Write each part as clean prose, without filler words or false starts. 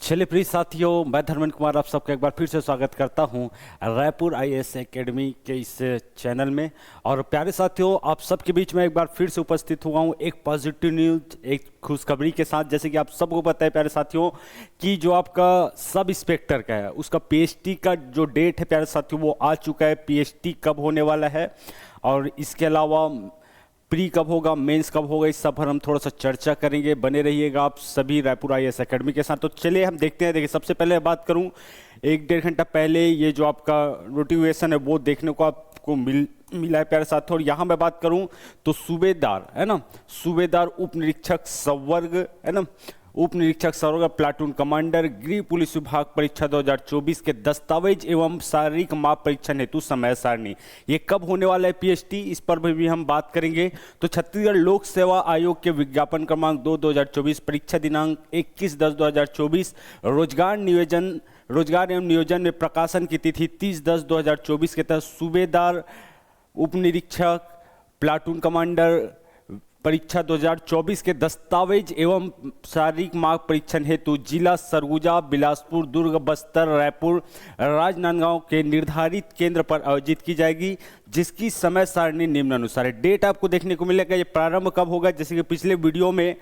चलिए प्रिय साथियों, मैं धर्मेंद्र कुमार आप सबका एक बार फिर से स्वागत करता हूं रायपुर आईएएस एकेडमी के इस चैनल में। और प्यारे साथियों, आप सबके बीच में एक बार फिर से उपस्थित हुआ हूं एक पॉजिटिव न्यूज, एक खुशखबरी के साथ। जैसे कि आप सबको पता है प्यारे साथियों कि जो आपका सब इंस्पेक्टर का है उसका पीएचडी का जो डेट है प्यारे साथियों वो आ चुका है। पीएचडी कब होने वाला है और इसके अलावा प्री कब होगा, मेंस कब होगा, इस सब पर हम थोड़ा सा चर्चा करेंगे। बने रहिएगा आप सभी रायपुर आईएएस एकेडमी के साथ। तो चलिए हम देखते हैं। देखिए, सबसे पहले बात करूं, एक डेढ़ घंटा पहले ये जो आपका नोटिफिकेशन है वो देखने को आपको मिला है प्यारे साथियों। और यहाँ मैं बात करूं तो सूबेदार है ना, सूबेदार उप निरीक्षक संवर्ग है ना, उप निरीक्षक संवर्ग प्लाटून कमांडर गृह पुलिस विभाग परीक्षा 2024 के दस्तावेज एवं शारीरिक माप परीक्षण हेतु समय सारणी, ये कब होने वाला है पीएचडी, इस पर भी हम बात करेंगे। तो छत्तीसगढ़ लोक सेवा आयोग के विज्ञापन क्रमांक 2/2024, परीक्षा दिनांक 21/10/2024, रोजगार एवं नियोजन में प्रकाशन की तिथि 30/10/2024 के तहत सूबेदार उप निरीक्षक प्लाटून कमांडर परीक्षा 2024 के दस्तावेज एवं शारीरिक माप परीक्षण हेतु जिला सरगुजा, बिलासपुर, दुर्ग, बस्तर, रायपुर, राजनांदगांव के निर्धारित केंद्र पर आयोजित की जाएगी, जिसकी समय सारणी निम्नानुसार है। डेट आपको देखने को मिलेगा। ये प्रारंभ कब होगा, जैसे कि पिछले वीडियो में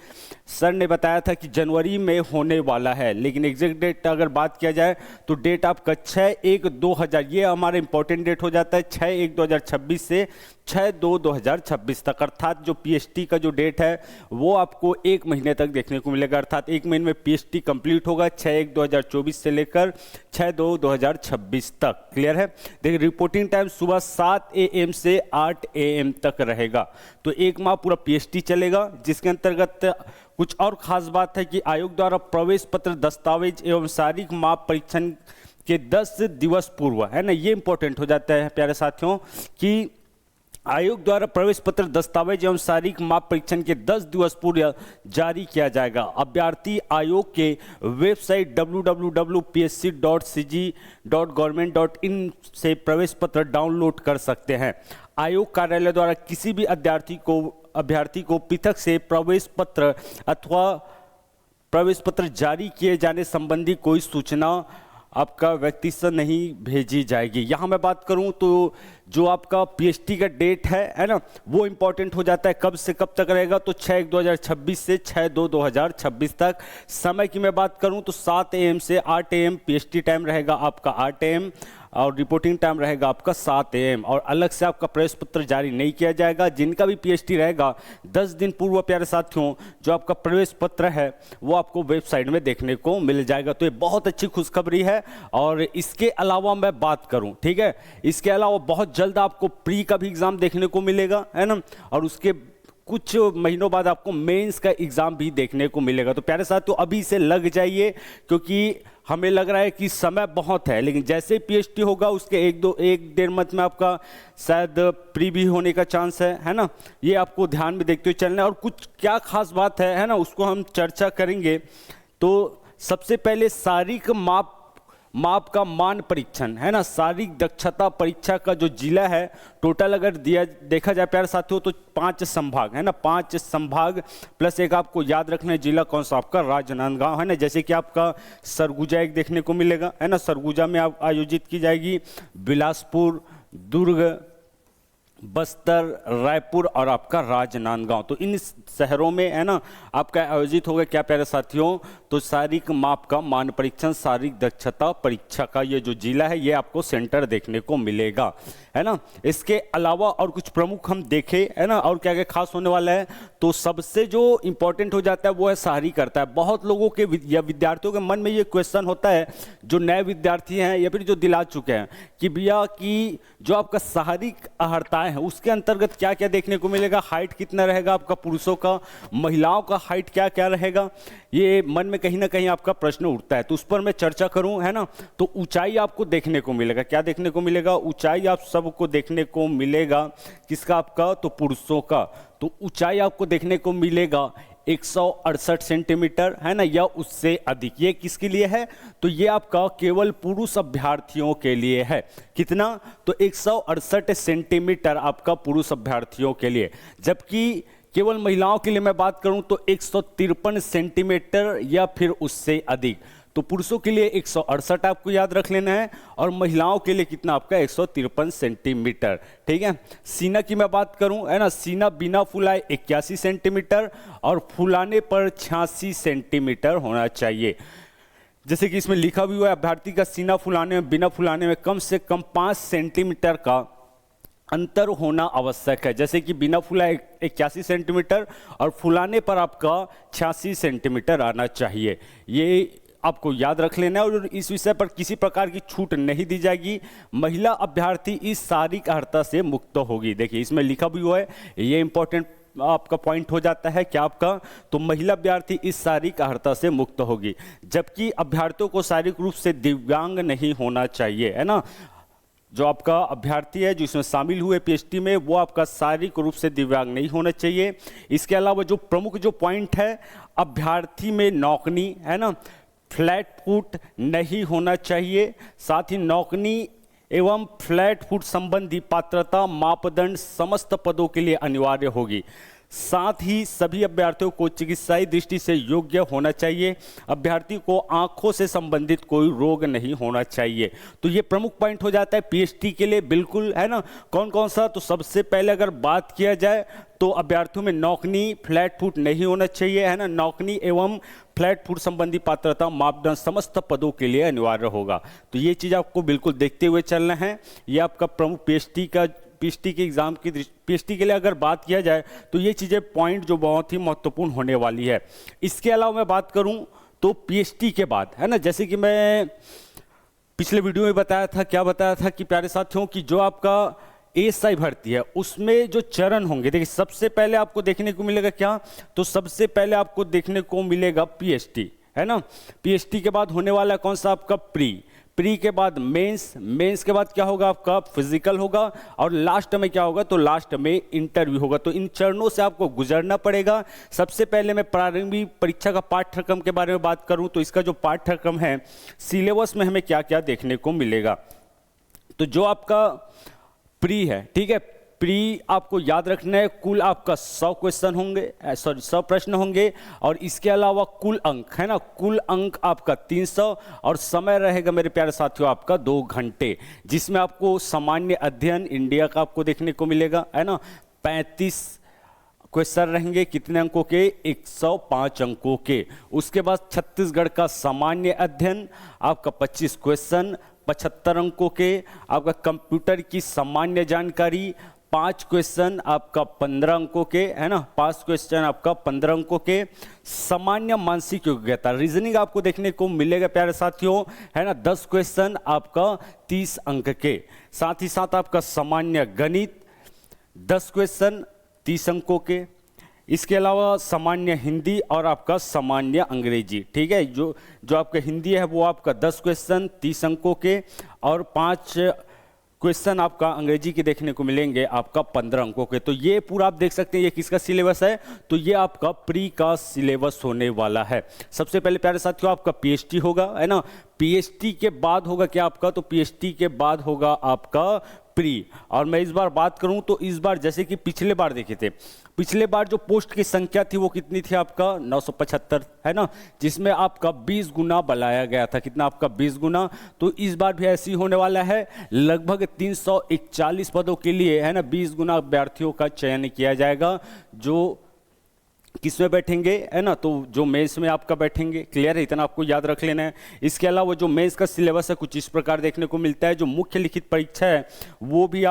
सर ने बताया था कि जनवरी में होने वाला है, लेकिन एग्जैक्ट डेट अगर बात किया जाए तो डेट आपका 6/1/2000, ये हमारा इंपॉर्टेंट डेट हो जाता है 6/1/2026 से 6/2/2026 तक। अर्थात जो पीएचडी का जो डेट है वो आपको एक महीने तक देखने को मिलेगा। अर्थात एक महीने में पीएचडी कंप्लीट होगा 6/1/2024 से लेकर 6/2/2026 तक। क्लियर है। देखिए, रिपोर्टिंग टाइम सुबह 7 AM से 8 AM तक रहेगा। तो एक माह पूरा पीएचडी चलेगा, जिसके अंतर्गत कुछ और खास बात है कि आयोग द्वारा प्रवेश पत्र, दस्तावेज एवं शारीरिक माप परीक्षण के 10 दिवस पूर्व है ना, ये इंपॉर्टेंट हो जाता है प्यारे साथियों कि आयोग द्वारा प्रवेश पत्र, दस्तावेज एवं शारीरिक माप परीक्षण के 10 दिवस पूर्व जारी किया जाएगा। अभ्यर्थी आयोग के वेबसाइट www.psc.cg.government.in से प्रवेश पत्र डाउनलोड कर सकते हैं। आयोग कार्यालय द्वारा किसी भी अभ्यर्थी को पृथक से प्रवेश पत्र अथवा प्रवेश पत्र जारी किए जाने संबंधी कोई सूचना आपका व्यक्ति से नहीं भेजी जाएगी। यहाँ मैं बात करूँ तो जो आपका पीएचडी का डेट है ना, वो इंपॉर्टेंट हो जाता है। कब से कब तक रहेगा तो 6/1/2026 से 6/2/2026 तक। समय की मैं बात करूँ तो 7 AM से 8 AM पीएचडी टाइम रहेगा आपका 8 AM, और रिपोर्टिंग टाइम रहेगा आपका 7 AM। और अलग से आपका प्रवेश पत्र जारी नहीं किया जाएगा। जिनका भी पीएचडी रहेगा 10 दिन पूर्व प्यारे साथियों जो आपका प्रवेश पत्र है वो आपको वेबसाइट में देखने को मिल जाएगा। तो ये बहुत अच्छी खुशखबरी है। और इसके अलावा मैं बात करूं, ठीक है, इसके अलावा बहुत जल्द आपको प्री का भी एग्जाम देखने को मिलेगा, है ना, और उसके कुछ महीनों बाद आपको मेंस का एग्जाम भी देखने को मिलेगा। तो प्यारे साथियों अभी से लग जाइए, क्योंकि हमें लग रहा है कि समय बहुत है, लेकिन जैसे पीएचडी होगा उसके एक डेढ़ मंथ में आपका शायद प्री भी होने का चांस है ना। ये आपको ध्यान में देखते हुए चलना है। और कुछ क्या खास बात है ना, उसको हम चर्चा करेंगे। तो सबसे पहले शारीरिक माप का मान परीक्षण है ना, शारीरिक दक्षता परीक्षा का जो जिला है टोटल अगर देखा जाए प्यारे साथियों तो 5 संभाग है ना, 5 संभाग प्लस एक आपको याद रखना है जिला कौन सा आपका राजनांदगांव है ना। जैसे कि आपका सरगुजा एक देखने को मिलेगा है ना, सरगुजा में आप आयोजित की जाएगी, बिलासपुर, दुर्ग, बस्तर, रायपुर और आपका राजनांदगांव। तो इन शहरों में है ना आपका आयोजित होगा क्या प्यारे साथियों, तो शारीरिक माप का मान परीक्षण, शारीरिक दक्षता परीक्षा का ये जो जिला है ये आपको सेंटर देखने को मिलेगा, है ना। इसके अलावा और कुछ प्रमुख हम देखें है ना, और क्या क्या खास होने वाला है, तो सबसे जो इंपॉर्टेंट हो जाता है वो है शारीरिक करता है। बहुत लोगों के या विद्यार्थियों के मन में ये क्वेश्चन होता है, जो नए विद्यार्थी हैं या फिर जो दिला चुके हैं, कि भैया कि जो आपका शारीरिक अहर्ताएं है उसके अंतर्गत क्या क्या देखने को मिलेगा, हाइट कितना रहेगा आपका पुरुषों का, महिलाओं का हाइट क्या क्या रहेगा, ये मन में कहीं ना कहीं आपका प्रश्न उठता है। तो उस पर मैं चर्चा करूं, है ना। तो ऊंचाई आपको देखने को मिलेगा, क्या देखने को मिलेगा, ऊंचाई आप सबको देखने को मिलेगा, किसका आपका, तो पुरुषों का। तो ऊंचाई आपको देखने को मिलेगा 168 सेंटीमीटर है ना, या उससे अधिक। ये किसके लिए है, तो ये आपका केवल पुरुष अभ्यर्थियों के लिए है। कितना, तो 168 सेंटीमीटर आपका पुरुष अभ्यर्थियों के लिए। जबकि केवल महिलाओं के लिए मैं बात करूं तो 153 सेंटीमीटर या फिर उससे अधिक। तो पुरुषों के लिए 168 आपको याद रख लेना है और महिलाओं के लिए कितना आपका 153 सेंटीमीटर। ठीक है, सीना की मैं बात करूं, है ना, सीना बिना फुलाए 81 सेंटीमीटर और फुलाने पर 86 सेंटीमीटर होना चाहिए। जैसे कि इसमें लिखा भी हुआ है, अभ्यर्थी का सीना फुलाने में बिना फुलाने में कम से कम 5 सेंटीमीटर का अंतर होना आवश्यक है। जैसे कि बिना फुलाए 81 सेंटीमीटर और फुलाने पर आपका 86 सेंटीमीटर आना चाहिए। ये आपको याद रख लेना है और इस विषय पर किसी प्रकार की छूट नहीं दी जाएगी। महिला अभ्यर्थी इस शारीरिक अर्हता से मुक्त होगी। देखिए इसमें लिखा भी हुआ है, ये इंपॉर्टेंट आपका पॉइंट हो जाता है क्या आपका, तो महिला अभ्यर्थी इस शारीरिक अर्हता से मुक्त होगी। जबकि अभ्यर्थियों को शारीरिक रूप से दिव्यांग नहीं होना चाहिए, है ना। जो आपका अभ्यर्थी है जो इसमें शामिल हुए पीएचडी में, वो आपका शारीरिक रूप से दिव्यांग नहीं होना चाहिए। इसके अलावा जो प्रमुख जो पॉइंट है, अभ्यर्थी में नौकनी, है ना, फ्लैट फुट नहीं होना चाहिए। साथ ही नौकनी एवं फ्लैट फुट संबंधी पात्रता मापदंड समस्त पदों के लिए अनिवार्य होगी। साथ ही सभी अभ्यर्थियों को चिकित्साई दृष्टि से योग्य होना चाहिए। अभ्यर्थी को आंखों से संबंधित कोई रोग नहीं होना चाहिए। तो ये प्रमुख पॉइंट हो जाता है पीएचडी के लिए, बिल्कुल, है ना। कौन कौन सा, तो सबसे पहले अगर बात किया जाए तो अभ्यर्थियों में नौकनी फ्लैट फुट नहीं होना चाहिए, है ना। नौकनी एवं फ्लैट फुट संबंधी पात्रता मापदंड समस्त पदों के लिए अनिवार्य होगा। तो ये चीज़ आपको बिल्कुल देखते हुए चलना है। ये आपका प्रमुख पीएचडी के एग्जाम की पीएचडी के लिए अगर बात किया जाए तो ये चीज़ें पॉइंट जो बहुत ही महत्वपूर्ण होने वाली है। इसके अलावा मैं बात करूं तो पीएचडी के बाद, है ना, जैसे कि मैं पिछले वीडियो में बताया था, क्या बताया था कि प्यारे साथियों की जो आपका एएसआई भर्ती है उसमें जो चरण होंगे, देखिए सबसे पहले आपको देखने को मिलेगा क्या, तो सबसे पहले आपको देखने को मिलेगा पीएचडी, है ना। पीएचडी के बाद होने वाला कौन सा आपका प्री के बाद मेंस के बाद क्या होगा आपका फिजिकल होगा और लास्ट में क्या होगा, तो लास्ट में इंटरव्यू होगा। तो इन चरणों से आपको गुजरना पड़ेगा। सबसे पहले मैं प्रारंभिक परीक्षा का पाठ्यक्रम के बारे में बात करूं तो इसका जो पाठ्यक्रम है, सिलेबस में हमें क्या क्या देखने को मिलेगा। तो जो आपका प्री है, ठीक है, प्री आपको याद रखना है, कुल आपका 100 क्वेश्चन होंगे, 100 प्रश्न होंगे और इसके अलावा कुल अंक, है ना, कुल अंक आपका 300 और समय रहेगा मेरे प्यारे साथियों आपका 2 घंटे, जिसमें आपको सामान्य अध्ययन इंडिया का आपको देखने को मिलेगा, है ना। 35 क्वेश्चन रहेंगे, कितने अंकों के, 105 अंकों के। उसके बाद छत्तीसगढ़ का सामान्य अध्ययन आपका 25 क्वेश्चन 75 अंकों के। आपका कंप्यूटर की सामान्य जानकारी 5 क्वेश्चन आपका 15 अंकों के, है ना, 5 क्वेश्चन आपका 15 अंकों के। सामान्य मानसिक योग्यता रीजनिंग आपको देखने को मिलेगा प्यारे साथियों, है ना, 10 क्वेश्चन आपका 30 अंक के। साथ ही साथ आपका सामान्य गणित 10 क्वेश्चन 30 अंकों के। इसके अलावा सामान्य हिंदी और आपका सामान्य अंग्रेजी, ठीक है, जो आपका हिंदी है वो आपका 10 क्वेश्चन 30 अंकों के और 5 क्वेश्चन आपका अंग्रेजी के देखने को मिलेंगे आपका 15 अंकों के। तो ये पूरा आप देख सकते हैं ये किसका सिलेबस है, तो ये आपका प्री का सिलेबस होने वाला है। सबसे पहले प्यारे साथियों आपका पीएचडी होगा, है ना। पीएचडी के बाद होगा क्या आपका, तो पीएचडी के बाद होगा आपका प्री। और मैं इस बार बात करूं तो इस बार जैसे कि पिछले बार देखे थे, पिछले बार जो पोस्ट की संख्या थी वो कितनी थी आपका 975, है ना, जिसमें आपका 20 गुना बढ़ाया गया था। कितना आपका 20 गुना। तो इस बार भी ऐसी होने वाला है, लगभग 341 पदों के लिए, है ना, 20 गुना अभ्यर्थियों का चयन किया जाएगा जो किस में बैठेंगे, है ना, तो जो मेंस में आपका बैठेंगे। क्लियर है, इतना आपको याद रख लेना है। इसके अलावा जो मेंस का सिलेबस है कुछ इस प्रकार देखने को मिलता है। जो मुख्य लिखित परीक्षा है वो भी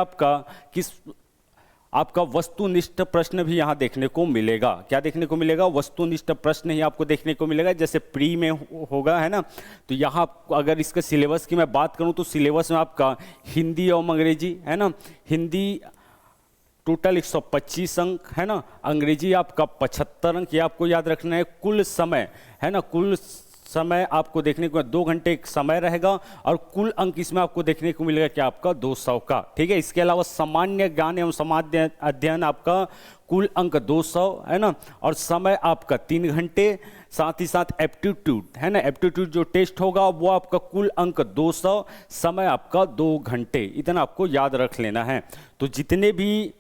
आपका वस्तुनिष्ठ प्रश्न भी यहाँ देखने को मिलेगा। क्या देखने को मिलेगा, वस्तुनिष्ठ प्रश्न ही आपको देखने को मिलेगा, जैसे प्री में होगा, है ना। तो यहाँ अगर इसके सिलेबस की मैं बात करूँ तो सिलेबस में आपका हिंदी और अंग्रेजी, है ना, हिंदी टोटल 125 अंक, है ना, अंग्रेजी आपका 75 अंक, ये आपको याद रखना है। कुल समय, है ना, कुल समय आपको देखने को 2 घंटे समय रहेगा और कुल अंक इसमें आपको देखने को मिलेगा क्या आपका 200 का, ठीक है। इसके अलावा सामान्य ज्ञान एवं सामान्य अध्ययन आपका कुल अंक 200, है ना, और समय आपका 3 घंटे। साथ ही साथ एप्टीट्यूड, है ना, एप्टीट्यूड जो टेस्ट होगा वो आपका कुल अंक 200, समय आपका 2 घंटे। इतना आपको याद रख लेना है। तो जितने भी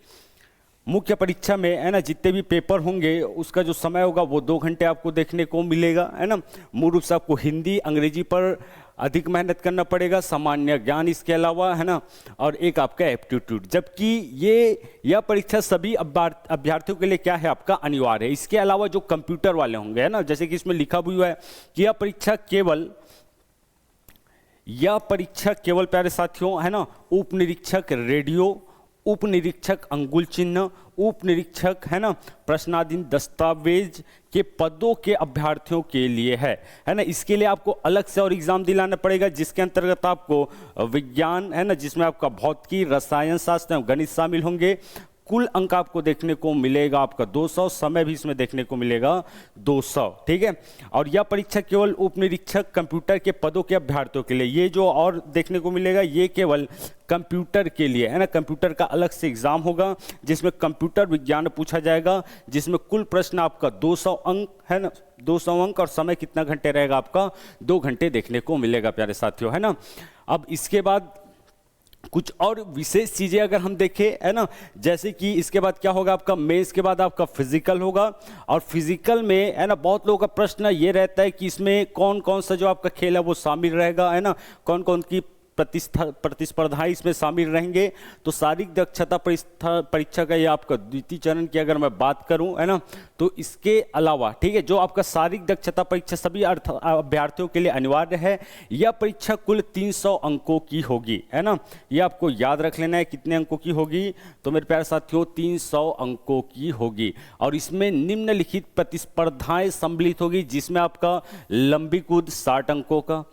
मुख्य परीक्षा में है ना जितने भी पेपर होंगे उसका जो समय होगा वो 2 घंटे आपको देखने को मिलेगा, है ना। मूल रूप से आपको हिंदी अंग्रेजी पर अधिक मेहनत करना पड़ेगा, सामान्य ज्ञान इसके अलावा, है ना, और एक आपका एप्टीट्यूड। जबकि यह परीक्षा सभी अभ्यर्थियों के लिए क्या है, आपका अनिवार्य है। इसके अलावा जो कंप्यूटर वाले होंगे, है ना, जैसे कि इसमें लिखा भी हुआ है कि यह परीक्षा केवल प्यारे साथियों, है ना, उप निरीक्षक रेडियो, उप निरीक्षक अंगुल चिन्ह, उप निरीक्षक, है ना, प्रश्नाधीन दस्तावेज के पदों के अभ्यर्थियों के लिए है ना। इसके लिए आपको अलग से और एग्जाम दिलाना पड़ेगा, जिसके अंतर्गत आपको विज्ञान, है ना, जिसमें आपका भौतिकी, रसायन शास्त्र एवं गणित शामिल होंगे। कुल अंक आपको देखने को मिलेगा आपका 200, समय भी इसमें देखने को मिलेगा 200, ठीक है। और यह परीक्षा केवल उप निरीक्षक कंप्यूटर के पदों के अभ्यर्थियों के लिए, ये जो और देखने को मिलेगा ये केवल कंप्यूटर के लिए, है ना। कंप्यूटर का अलग से एग्जाम होगा जिसमें कंप्यूटर विज्ञान पूछा जाएगा, जिसमें कुल प्रश्न आपका 200 अंक, है ना, 200 अंक, और समय कितना घंटे रहेगा आपका, 2 घंटे देखने को मिलेगा प्यारे साथियों, है ना। अब इसके बाद कुछ और विशेष चीजें अगर हम देखें, है ना, जैसे कि इसके बाद क्या होगा, आपका मेंस के बाद आपका फिजिकल होगा। और फिजिकल में, है ना, बहुत लोगों का प्रश्न ये रहता है कि इसमें कौन कौन सा जो आपका खेल है वो शामिल रहेगा, है ना, कौन कौन की प्रतिस्पर्धाएं इसमें शामिल रहेंगे। तो शारीरिक दक्षता परीक्षा का ये आपका द्वितीय चरण की अगर मैं बात करूं, है ना, तो इसके अलावा, ठीक है, जो आपका शारीरिक दक्षता परीक्षा सभी अभ्यर्थियों के लिए अनिवार्य है। यह परीक्षा कुल 300 अंकों की होगी, है ना। यह आपको याद रख लेना है कितने अंकों की होगी, तो मेरे प्यारे साथियों 300 अंकों की होगी। और इसमें निम्नलिखित प्रतिस्पर्धाएं सम्मिलित होगी, जिसमें आपका लंबी कूद 60 अंकों का,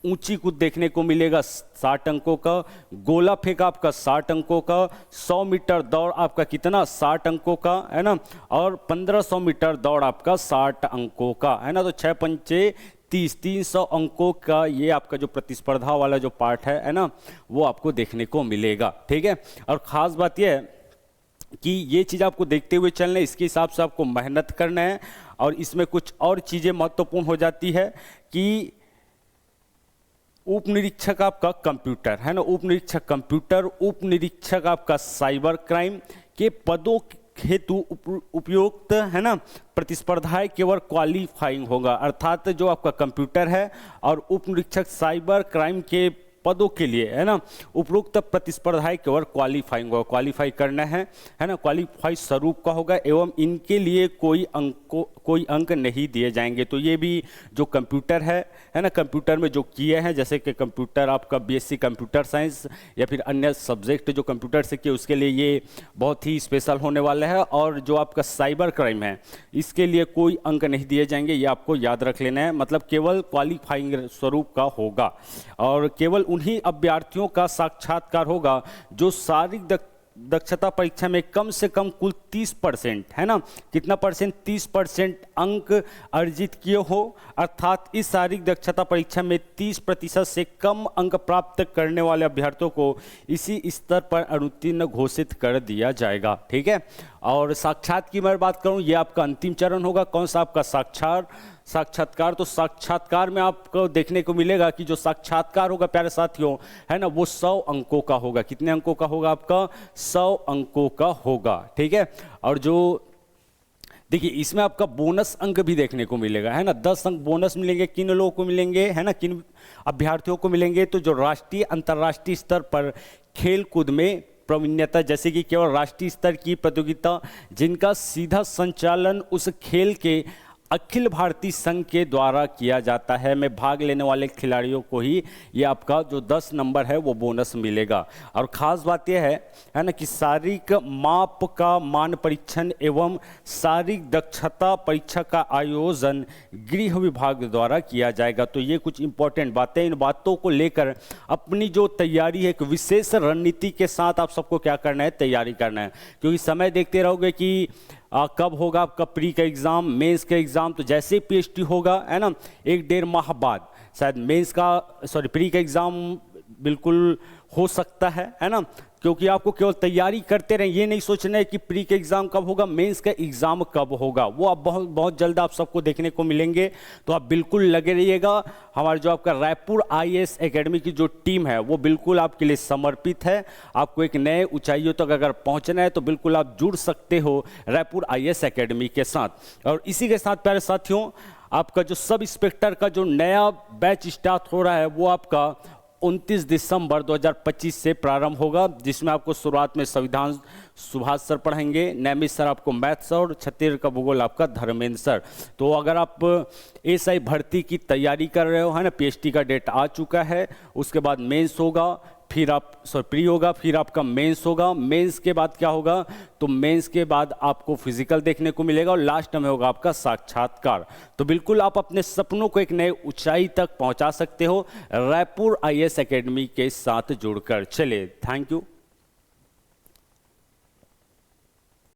ऊंची कूद देखने को मिलेगा 60 अंकों का, गोला फेंक आपका 60 अंकों का, 100 मीटर दौड़ आपका कितना 60 अंकों का, है ना, और 1500 मीटर दौड़ आपका 60 अंकों का, है ना। तो 6 पंचे 30, 300 अंकों का ये आपका जो प्रतिस्पर्धा वाला जो पार्ट है ना, वो आपको देखने को मिलेगा, ठीक है। और ख़ास बात यह है कि ये चीज़ आपको देखते हुए चलना है, इसके हिसाब से आपको मेहनत करना है। और इसमें कुछ और चीज़ें महत्वपूर्ण हो जाती है कि उप निरीक्षक आपका कंप्यूटर, है ना, उप निरीक्षक कंप्यूटर, उप निरीक्षक आपका साइबर क्राइम के पदों हेतु उपयुक्त, है ना, प्रतिस्पर्धाएं केवल क्वालिफाइंग होगा। अर्थात जो आपका कंप्यूटर है और उप निरीक्षक साइबर क्राइम के पदों के लिए, है ना, उपरोक्त प्रतिस्पर्धाएं केवल क्वालिफाइंग होगा, क्वालिफाई करना है ना, क्वालिफाई स्वरूप का होगा, एवं इनके लिए कोई अंक नहीं दिए जाएंगे। तो ये भी जो कंप्यूटर है ना, कंप्यूटर में जो किए हैं, जैसे कि कंप्यूटर आपका बीएससी कंप्यूटर साइंस या फिर अन्य सब्जेक्ट जो कंप्यूटर से किए, उसके लिए ये बहुत ही स्पेशल होने वाला है। और जो आपका साइबर क्राइम है, इसके लिए कोई अंक नहीं दिए जाएंगे, ये आपको याद रख लेना है, मतलब केवल क्वालिफाइंग स्वरूप का होगा। और केवल उन्हीं अभ्यर्थियों का साक्षात्कार होगा जो शारीरिक दक्षता परीक्षा में कम से कम कुल 30%, है ना, कितना परसेंट, 30% अंक अर्जित किए हो। अर्थात इस शारीरिक दक्षता परीक्षा में 30% से कम अंक प्राप्त करने वाले अभ्यर्थियों को इसी स्तर पर अनुत्तीर्ण घोषित कर दिया जाएगा, ठीक है। और साक्षात की मैं बात करूं, यह आपका अंतिम चरण होगा। कौन सा आपका साक्षात्कार, तो साक्षात्कार में आपको देखने को मिलेगा कि जो साक्षात्कार होगा प्यारे साथियों, है ना, वो 100 अंकों का होगा। कितने अंकों का होगा आपका, 100 अंकों का होगा, ठीक है। और जो देखिए इसमें आपका बोनस अंक भी देखने को मिलेगा, है ना, 10 अंक बोनस मिलेंगे। किन लोगों को मिलेंगे, है ना, किन अभ्यर्थियों को मिलेंगे, तो जो राष्ट्रीय अंतर्राष्ट्रीय स्तर पर खेल कूद में प्रवीणता, जैसे कि केवल राष्ट्रीय स्तर की प्रतियोगिता जिनका सीधा संचालन उस खेल के अखिल भारतीय संघ के द्वारा किया जाता है, में भाग लेने वाले खिलाड़ियों को ही ये आपका जो 10 नंबर है वो बोनस मिलेगा। और ख़ास बात यह है ना, कि शारीरिक माप का मान परीक्षण एवं शारीरिक दक्षता परीक्षा का आयोजन गृह विभाग द्वारा किया जाएगा। तो ये कुछ इंपॉर्टेंट बातें, इन बातों को लेकर अपनी जो तैयारी है, एक विशेष रणनीति के साथ आप सबको क्या करना है, तैयारी करना है। क्योंकि समय देखते रहोगे कि कब होगा आपका प्री का एग्ज़ाम, मेंस का एग्ज़ाम, तो जैसे पीएचडी होगा, है ना, 1-1.5 माह बाद शायद मेंस का प्री का एग्ज़ाम बिल्कुल हो सकता है ना, क्योंकि आपको केवल तैयारी करते रहें, ये नहीं सोचना है कि प्री का एग्ज़ाम कब होगा, मेंस का एग्ज़ाम कब होगा, वो आप बहुत बहुत जल्द आप सबको देखने को मिलेंगे। तो आप बिल्कुल लगे रहिएगा। हमारे जो आपका रायपुर आईएएस एकेडमी की जो टीम है वो बिल्कुल आपके लिए समर्पित है। आपको एक नए ऊंचाइयों तक अगर पहुंचना है तो बिल्कुल आप जुड़ सकते हो रायपुर आईएएस एकेडमी के साथ। और इसी के साथ प्यारे साथियों, आपका जो सब इंस्पेक्टर का जो नया बैच स्टार्ट हो रहा है वो आपका 29 दिसंबर 2025 से प्रारंभ होगा, जिसमें आपको शुरुआत में संविधान सुभाष सर पढ़ाएंगे, नैमिष सर आपको मैथ्स और छत्तीसगढ़ का भूगोल आपका धर्मेंद्र सर। तो अगर आप एसआई भर्ती की तैयारी कर रहे हो, है ना, पीएचडी का डेट आ चुका है, उसके बाद मेंस होगा, फिर आप प्री होगा, फिर आपका मेंस होगा। मेंस के बाद क्या होगा, तो मेंस के बाद आपको फिजिकल देखने को मिलेगा और लास्ट में होगा आपका साक्षात्कार। तो बिल्कुल आप अपने सपनों को एक नए ऊंचाई तक पहुंचा सकते हो रायपुर आईएएस एकेडमी के साथ जुड़कर। चलिए, थैंक यू।